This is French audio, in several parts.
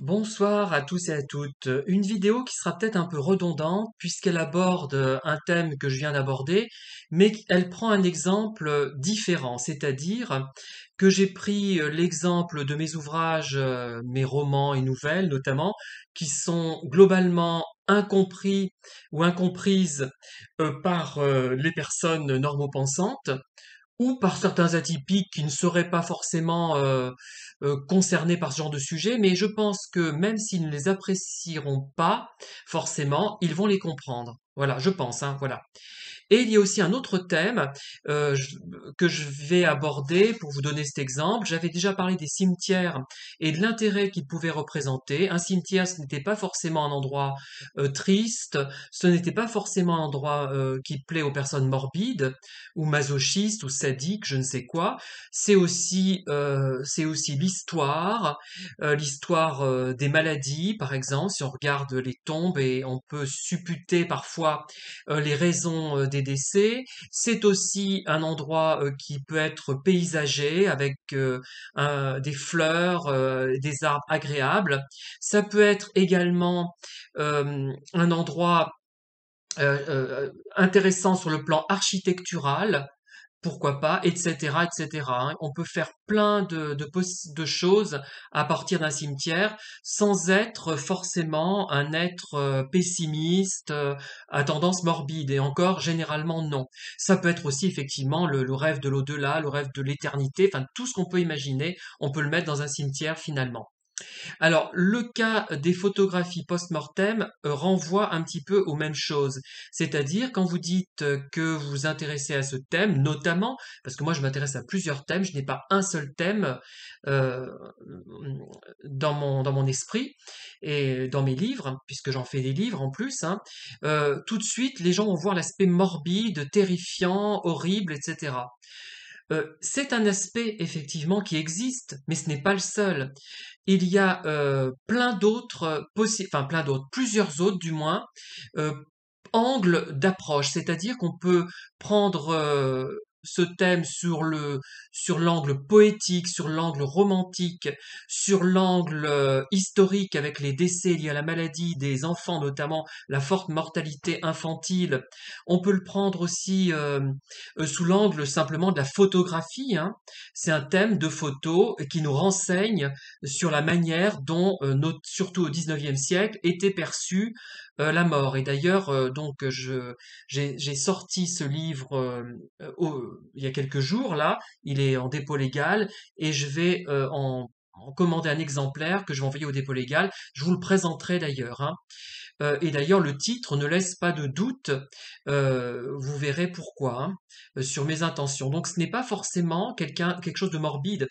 Bonsoir à tous et à toutes. Une vidéo qui sera peut-être un peu redondante puisqu'elle aborde un thème que je viens d'aborder, mais elle prend un exemple différent, c'est-à-dire que j'ai pris l'exemple de mes ouvrages, mes romans et nouvelles notamment, qui sont globalement incompris ou incomprises par les personnes normopensantes ou par certains atypiques qui ne seraient pas forcément concernés par ce genre de sujet, mais je pense que même s'ils ne les apprécieront pas forcément, ils vont les comprendre. Voilà, je pense, hein, voilà. Et il y a aussi un autre thème euh, je- que je vais aborder pour vous donner cet exemple. J'avais déjà parlé des cimetières et de l'intérêt qu'ils pouvaient représenter. Un cimetière, ce n'était pas forcément un endroit triste, ce n'était pas forcément un endroit qui plaît aux personnes morbides ou masochistes ou sadiques, je ne sais quoi. C'est aussi l'histoire des maladies, par exemple. Si on regarde les tombes et on peut supputer parfois les raisons des décès. C'est aussi un endroit qui peut être paysager avec des fleurs, des arbres agréables. Ça peut être également un endroit intéressant sur le plan architectural, pourquoi pas, etc., etc., hein. On peut faire plein de choses à partir d'un cimetière sans être forcément un être pessimiste, à tendance morbide. Et encore, généralement, non. Ça peut être aussi effectivement le rêve de l'au-delà, le rêve de l'éternité, enfin tout ce qu'on peut imaginer, on peut le mettre dans un cimetière finalement. Alors, le cas des photographies post-mortem renvoie un petit peu aux mêmes choses. C'est-à-dire, quand vous dites que vous vous intéressez à ce thème, notamment, parce que moi je m'intéresse à plusieurs thèmes, je n'ai pas un seul thème euh, dans mon esprit et dans mes livres, puisque j'en fais des livres en plus, hein, tout de suite les gens vont voir l'aspect morbide, terrifiant, horrible, etc. C'est un aspect effectivement qui existe, mais ce n'est pas le seul. Il y a plein d'autres enfin plein d'autres, plusieurs autres du moins, euh, angles d'approche, c'est-à-dire qu'on peut prendre ce thème sur l'angle poétique, sur l'angle romantique, sur l'angle historique avec les décès liés à la maladie des enfants, notamment la forte mortalité infantile. On peut le prendre aussi sous l'angle simplement de la photographie, hein. C'est un thème de photo qui nous renseigne sur la manière dont, surtout au XIXe siècle, était perçue la mort. Et d'ailleurs, j'ai sorti ce livre il y a quelques jours là. Il est en dépôt légal et je vais en commander un exemplaire que je vais envoyer au dépôt légal. Je vous le présenterai d'ailleurs, hein. Et d'ailleurs, le titre ne laisse pas de doute, vous verrez pourquoi, hein, sur mes intentions. Donc ce n'est pas forcément quelque chose de morbide.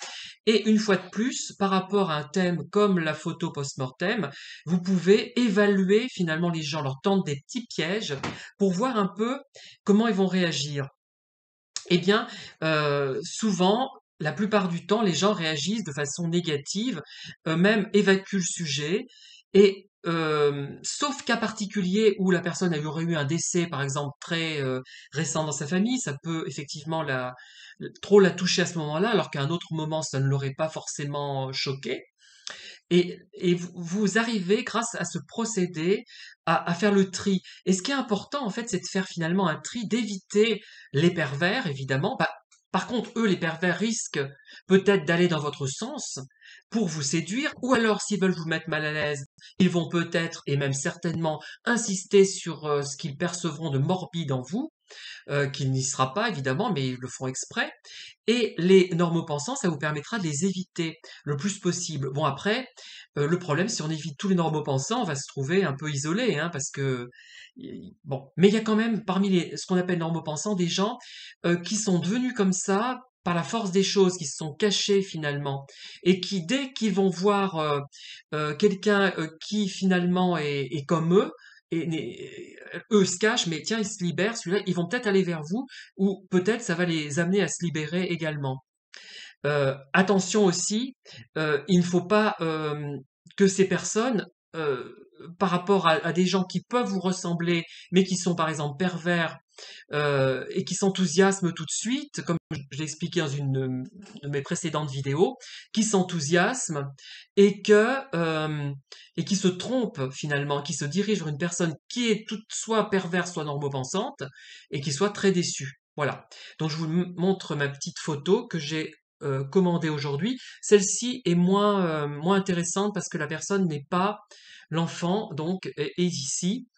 Et une fois de plus, par rapport à un thème comme la photo post-mortem, vous pouvez évaluer finalement les gens, leur tendre des petits pièges pour voir un peu comment ils vont réagir. Eh bien, souvent, la plupart du temps, les gens réagissent de façon négative, même évacuent le sujet, et sauf cas particulier où la personne aurait eu un décès, par exemple, très récent dans sa famille, ça peut effectivement trop la toucher à ce moment-là, alors qu'à un autre moment, ça ne l'aurait pas forcément choqué. Et vous arrivez, grâce à ce procédé, à faire le tri. Et ce qui est important, en fait, c'est de faire finalement un tri, d'éviter les pervers, évidemment. Bah, par contre, eux, les pervers risquent peut-être d'aller dans votre sens pour vous séduire, ou alors, s'ils veulent vous mettre mal à l'aise, ils vont peut-être, et même certainement, insister sur ce qu'ils percevront de morbide en vous, qu'il n'y sera pas évidemment, mais ils le font exprès. Et les normopensants, ça vous permettra de les éviter le plus possible. Bon après, le problème, si on évite tous les normopensants, on va se trouver un peu isolé, hein, parce que bon. Mais il y a quand même parmi ce qu'on appelle normopensants des gens qui sont devenus comme ça par la force des choses, qui se sont cachés finalement, et qui dès qu'ils vont voir quelqu'un qui finalement est comme eux, eux se cachent, mais tiens, ils se libèrent, celui-là, ils vont peut-être aller vers vous, ou peut-être ça va les amener à se libérer également. Attention aussi, il ne faut pas que ces personnes, par rapport à des gens qui peuvent vous ressembler, mais qui sont par exemple pervers et qui s'enthousiasment tout de suite, comme je l'ai expliqué dans une de mes précédentes vidéos, qui s'enthousiasment et et qui se trompent finalement, qui se dirigent vers une personne qui est toute soit perverse, soit normopensante, et qui soit très déçue. Voilà. Donc je vous montre ma petite photo que j'ai commandée aujourd'hui. Celle-ci est moins intéressante parce que la personne n'est pas l'enfant, donc est ici.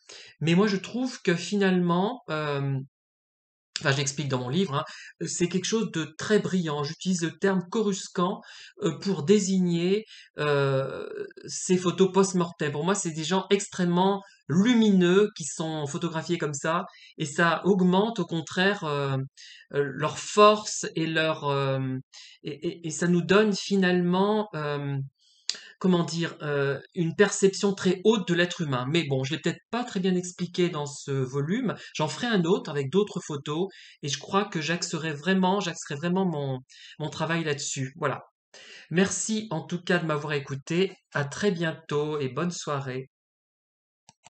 Mais moi je trouve que finalement, enfin je l'explique dans mon livre, hein, c'est quelque chose de très brillant. J'utilise le terme coruscant pour désigner ces photos post-mortem. Pour moi, c'est des gens extrêmement lumineux qui sont photographiés comme ça, et ça augmente au contraire leur force et et ça nous donne finalement comment dire, une perception très haute de l'être humain. Mais bon, je l'ai peut-être pas très bien expliqué dans ce volume. J'en ferai un autre avec d'autres photos et je crois que j'axerai vraiment mon travail là-dessus. Voilà. Merci en tout cas de m'avoir écouté. À très bientôt et bonne soirée.